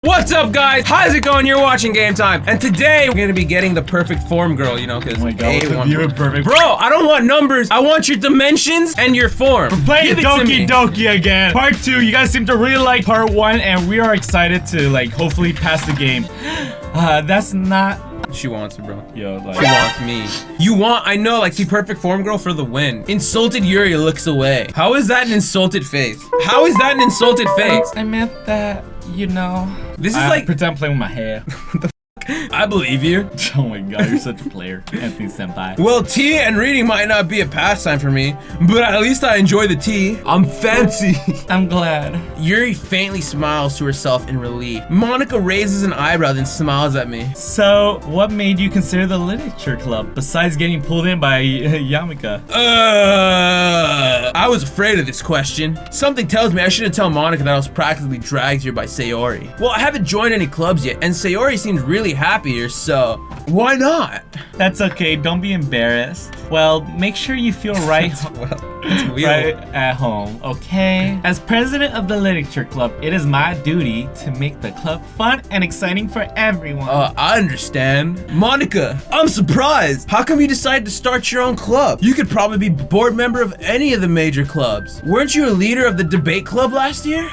What's up, guys? How's it going? You're watching Game Time, and today we're gonna be getting the perfect form girl, you know, because you're perfect. Bro, I don't want numbers. I want your dimensions and your form. We're playing Doki Doki again. Part 2. You guys seem to really like part 1, and we are excited to hopefully pass the game. That's not. She wants it, bro. Yo, she wants me. You want? I know. See, perfect form girl for the win. Insulted Yuri looks away. How is that an insulted face? How is that an insulted face? I meant that. You know. This is pretend I'm playing with my hair. What the f? I believe you. Oh my god, you're such a player, Anthony Senpai. Well, tea and reading might not be a pastime for me, but at least I enjoy the tea. I'm fancy. I'm glad. Yuri faintly smiles to herself in relief. Monica raises an eyebrow, then smiles at me. So, what made you consider the literature club, besides getting pulled in by Yamika? I was afraid of this question. Something tells me I shouldn't tell Monica that I was practically dragged here by Sayori. Well, I haven't joined any clubs yet, and Sayori seems really happy here, so why not? That's okay, don't be embarrassed. Well, make sure you feel right right at home, okay? As president of the literature club, it is my duty to make the club fun and exciting for everyone. I understand. Monica, I'm surprised. How come you decided to start your own club? You could probably be board member of any of the major clubs. Weren't you a leader of the debate club last year?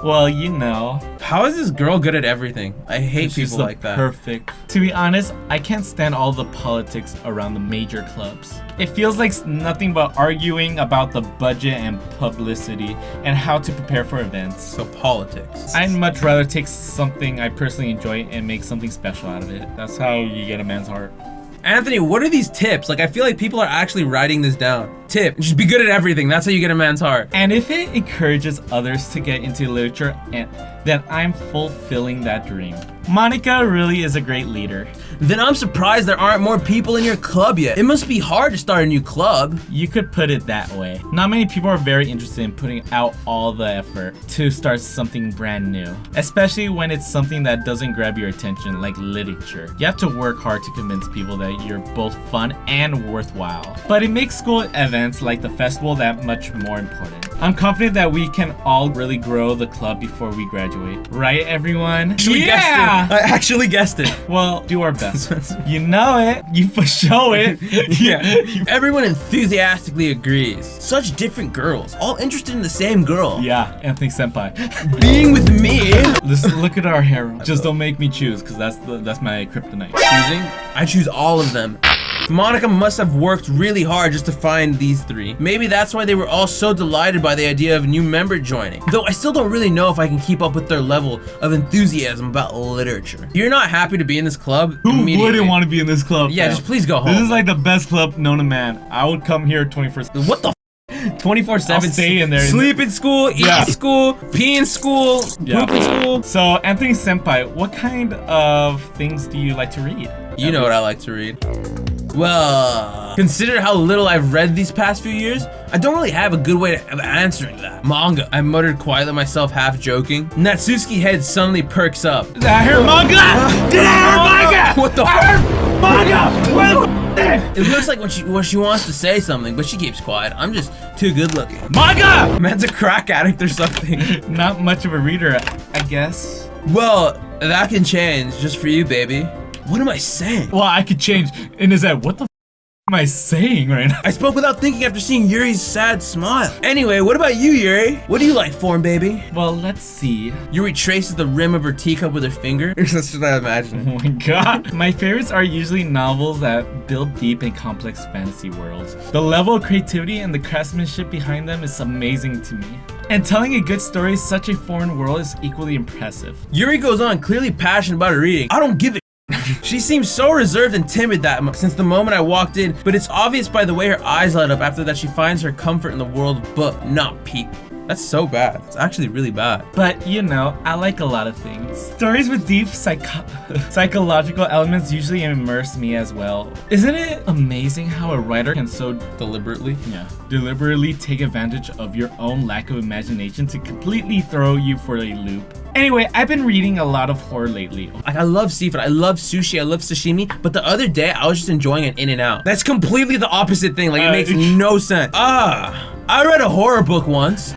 Well, you know. How is this girl good at everything? I hate people like that. Perfect. To be honest, I can't stand all the politics around the major clubs. It feels like nothing but arguing about the budget and publicity and how to prepare for events. So politics. I'd much rather take something I personally enjoy and make something special out of it. That's how you get a man's heart. Anthony, what are these tips? I feel like people are actually writing this down. Tip, just be good at everything. That's how you get a man's heart. And if it encourages others to get into literature, then I'm fulfilling that dream. Monica really is a great leader. Then I'm surprised there aren't more people in your club yet. It must be hard to start a new club. You could put it that way. Not many people are very interested in putting out all the effort to start something brand new, especially when it's something that doesn't grab your attention like literature. You have to work hard to convince people that you're both fun and worthwhile. But it makes school events like the festival that much more important. I'm confident that we can all really grow the club before we graduate. Right, everyone? Yeah! I actually guessed it. Well, do our best. You know it. You for show it. Yeah. Everyone enthusiastically agrees. Such different girls, all interested in the same girl. Yeah, Anthony Senpai. Being with me. Listen, look at our hair. Just don't make me choose, because that's my kryptonite. Choosing? I choose all of them. Monica must have worked really hard just to find these three. Maybe that's why they were all so delighted by the idea of a new member joining. Though I still don't really know if I can keep up with their level of enthusiasm about literature. You're not happy to be in this club? Who wouldn't want to be in this club? Yeah, just please go home. This is like the best club known to man. I would come here 24/7. What the 24/7? I'll stay in there. Sleep in school, eat in school, pee in school, poop in school. So, Anthony Senpai, what kind of things do you like to read? You know what I like to read. Well, consider how little I've read these past few years, I don't really have a good way of answering that. Manga, I muttered quietly to myself, half joking. Natsuki's head suddenly perks up. I heard manga! Did I hear manga? What the I heard manga! Where the It looks like what she wants to say something, but she keeps quiet. I'm just too good looking. Manga! Man's a crack addict or something. Not much of a reader, I guess. Well, that can change just for you, baby. What am I saying? Well, I could change in his head. What the am I saying right now? I spoke without thinking after seeing Yuri's sad smile. Anyway, what about you, Yuri? What do you like, form baby? Well, let's see. Yuri traces the rim of her teacup with her finger. That's what I imagine. Oh my god. My favorites are usually novels that build deep and complex fantasy worlds. The level of creativity and the craftsmanship behind them is amazing to me. And telling a good story in such a foreign world is equally impressive. Yuri goes on, clearly passionate about her reading. I don't give a She seems so reserved and timid since the moment I walked in, but it's obvious by the way her eyes light up after that she finds her comfort in the world of book, not people. That's so bad. It's actually really bad. But, you know, I like a lot of things. Stories with deep psychological elements usually immerse me as well. Isn't it amazing how a writer can so deliberately take advantage of your own lack of imagination to completely throw you for a loop? Anyway, I've been reading a lot of horror lately. Like, I love seafood, I love sushi, I love sashimi, but the other day I was just enjoying an In-N-Out. That's completely the opposite thing. Like, it makes no sense. I read a horror book once.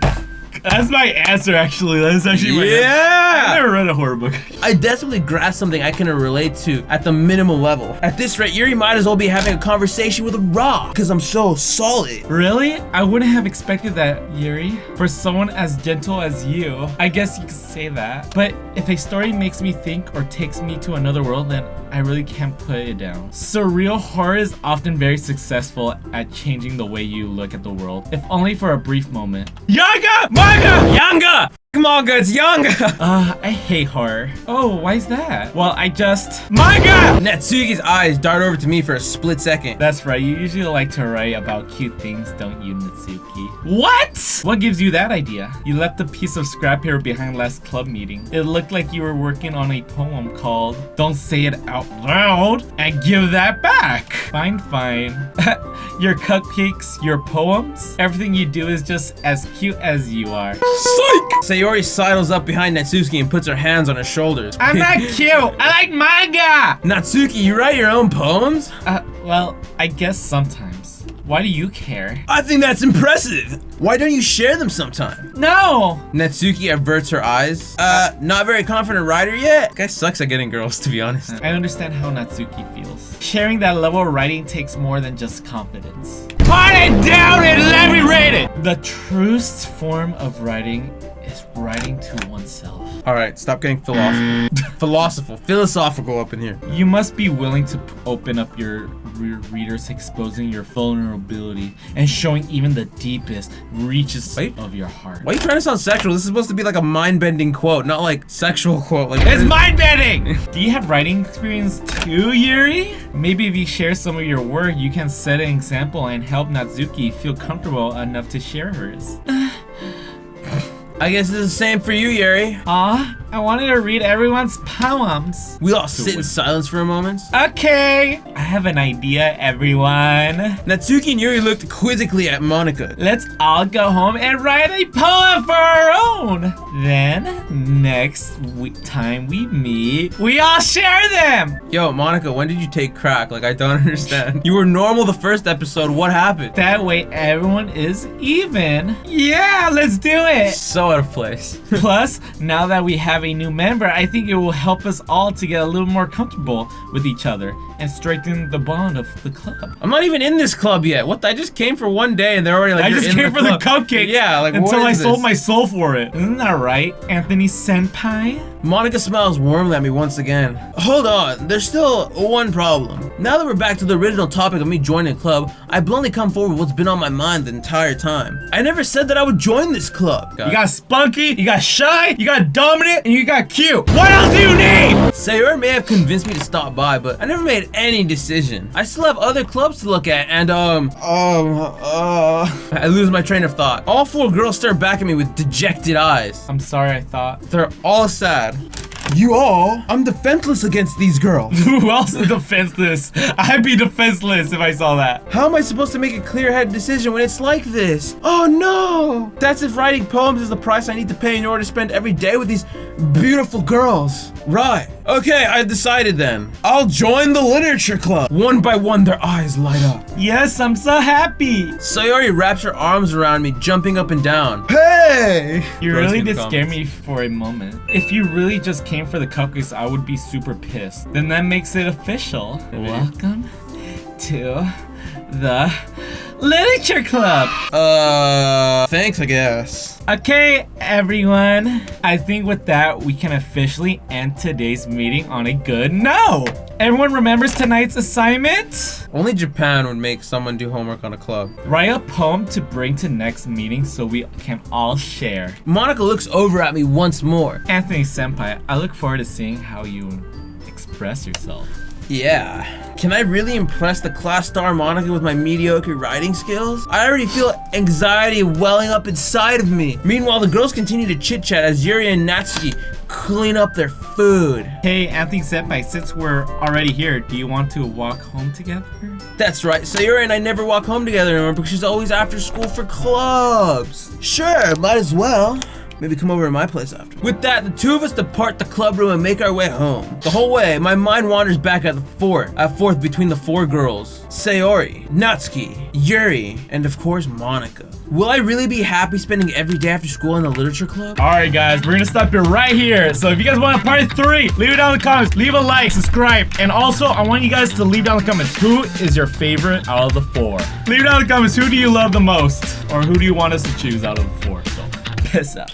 That's my answer, actually. That's actually my answer. I've never read a horror book. I desperately grasped something I can relate to at the minimal level. At this rate, Yuri might as well be having a conversation with a rock, because I'm so solid. Really? I wouldn't have expected that, Yuri. For someone as gentle as you, I guess you could say that. But if a story makes me think or takes me to another world, then I really can't put it down. Surreal horror is often very successful at changing the way you look at the world, if only for a brief moment. Yanga! Manga! Yanga! Manga, it's Yanga! I hate horror. Oh, why is that? Well, Manga! Natsuki's eyes dart over to me for a split second. That's right, you usually like to write about cute things, don't you, Natsuki? What? What gives you that idea? You left a piece of scrap paper behind last club meeting. It looked like you were working on a poem called Don't Say It Out Loud and Give That Back. Fine. Your cupcakes, your poems, everything you do is just as cute as you are. Psych! Sayori sidles up behind Natsuki and puts her hands on his shoulders. I'm not cute. I like manga. Natsuki, you write your own poems? Well, I guess sometimes. Why do you care? I think that's impressive. Why don't you share them sometime? No! Natsuki averts her eyes. Not very confident writer yet? Guy sucks at getting girls, to be honest. I understand how Natsuki feels. Sharing that level of writing takes more than just confidence. Put it down and let me read it! The truest form of writing is writing to oneself. Alright, stop getting philosophical up in here. You must be willing to open up your readers, exposing your vulnerability and showing even the deepest reaches of your heart. Why are you trying to sound sexual? This is supposed to be like a mind-bending quote, not like sexual quote. Like it's mind-bending! Do you have writing experience too, Yuri? Maybe if you share some of your work, you can set an example and help Natsuki feel comfortable enough to share hers. I guess it's the same for you, Yuri. Aw, I wanted to read everyone's poems. We all sit in silence for a moment. Okay, I have an idea, everyone. Natsuki and Yuri looked quizzically at Monica. Let's all go home and write a poem for our own. Then, next time we meet, we all share them. Yo, Monica, when did you take crack? Like, I don't understand. You were normal the first episode. What happened? That way, everyone is even. Yeah, let's do it. So out of place. Plus, now that we have a new member, I think it will help us all to get a little more comfortable with each other and strengthen the bond of the club. I'm not even in this club yet. What? I just came for one day and they're already like, I just came for the cupcake. Yeah, like until I sold my soul for it. Isn't that right, Anthony Senpai? Monica smiles warmly at me once again. Hold on, there's still one problem. Now that we're back to the original topic of me joining a club, I bluntly come forward with what's been on my mind the entire time. I never said that I would join this club. You got spunky, you got shy, you got dominant, and you got cute. What else do you need? Sayori may have convinced me to stop by, but I never made any decision. I still have other clubs to look at, and I lose my train of thought. All four girls stare back at me with dejected eyes. I'm sorry, I thought. They're all sad. You all? I'm defenseless against these girls. Who else is defenseless? I'd be defenseless if I saw that. How am I supposed to make a clear-headed decision when it's like this? Oh no! That's if writing poems is the price I need to pay in order to spend every day with these beautiful girls. Right. Okay, I've decided then. I'll join the literature club. One by one, their eyes light up. Yes, I'm so happy. Sayori wraps her arms around me, jumping up and down. Hey! You really did scare me for a moment. If you really just came for the cupcakes, I would be super pissed. Then that makes it official. Welcome to the Literature Club. Thanks, I guess. Okay, everyone. I think with that, we can officially end today's meeting on a good note. Everyone remembers tonight's assignment? Only Japan would make someone do homework on a club. Write a poem to bring to next meeting so we can all share. Monica looks over at me once more. Anthony Senpai, I look forward to seeing how you express yourself. Yeah. Can I really impress the class star Monica with my mediocre writing skills? I already feel anxiety welling up inside of me. Meanwhile, the girls continue to chit-chat as Yuri and Natsuki clean up their food. Hey, Anthony Senpai, since we're already here, do you want to walk home together? That's right, Sayori and I never walk home together anymore because she's always after school for clubs. Sure, might as well. Maybe come over to my place after. With that, the two of us depart the club room and make our way home. The whole way, my mind wanders back at fourth between the 4 girls. Sayori, Natsuki, Yuri, and of course, Monica. Will I really be happy spending every day after school in the literature club? Alright guys, we're gonna stop here right here. So if you guys want a part 3, leave it down in the comments. Leave a like, subscribe, and also I want you guys to leave down in the comments who is your favorite out of the 4. Leave down in the comments who do you love the most, or who do you want us to choose out of the 4. So, peace out.